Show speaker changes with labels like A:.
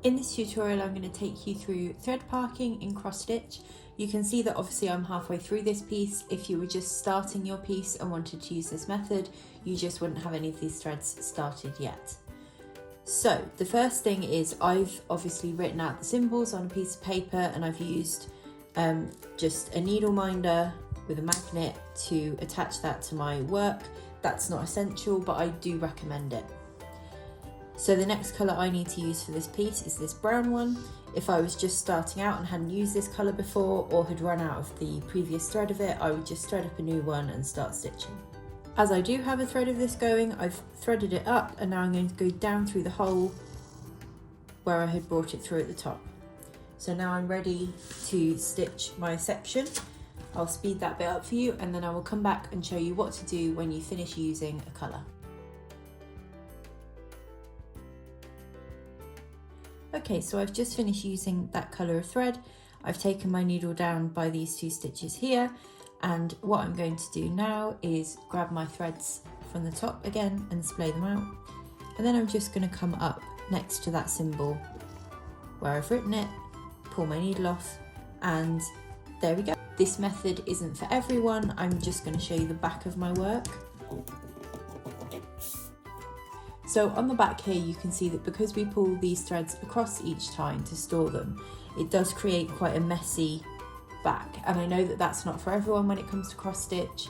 A: In this tutorial, I'm going to take you through thread parking in cross stitch. You can see that obviously I'm halfway through this piece. If you were just starting your piece and wanted to use this method, you just wouldn't have any of these threads started yet. So the first thing is I've obviously written out the symbols on a piece of paper, and I've used just a needle minder with a magnet to attach that to my work. That's not essential, but I do recommend it. So the next colour I need to use for this piece is this brown one. If I was just starting out and hadn't used this colour before, or had run out of the previous thread of it, I would just thread up a new one and start stitching. As I do have a thread of this going, I've threaded it up, and now I'm going to go down through the hole where I had brought it through at the top. So now I'm ready to stitch my section. I'll speed that bit up for you, and then I will come back and show you what to do when you finish using a colour. Okay, so I've just finished using that colour of thread. I've taken my needle down by these 2 stitches here, and what I'm going to do now is grab my threads from the top again and splay them out, and then I'm just going to come up next to that symbol where I've written it, pull my needle off, and there we go. This method isn't for everyone. I'm just going to show you the back of my work. So on the back here, you can see that because we pull these threads across each time to store them, it does create quite a messy back. And I know that that's not for everyone when it comes to cross stitch.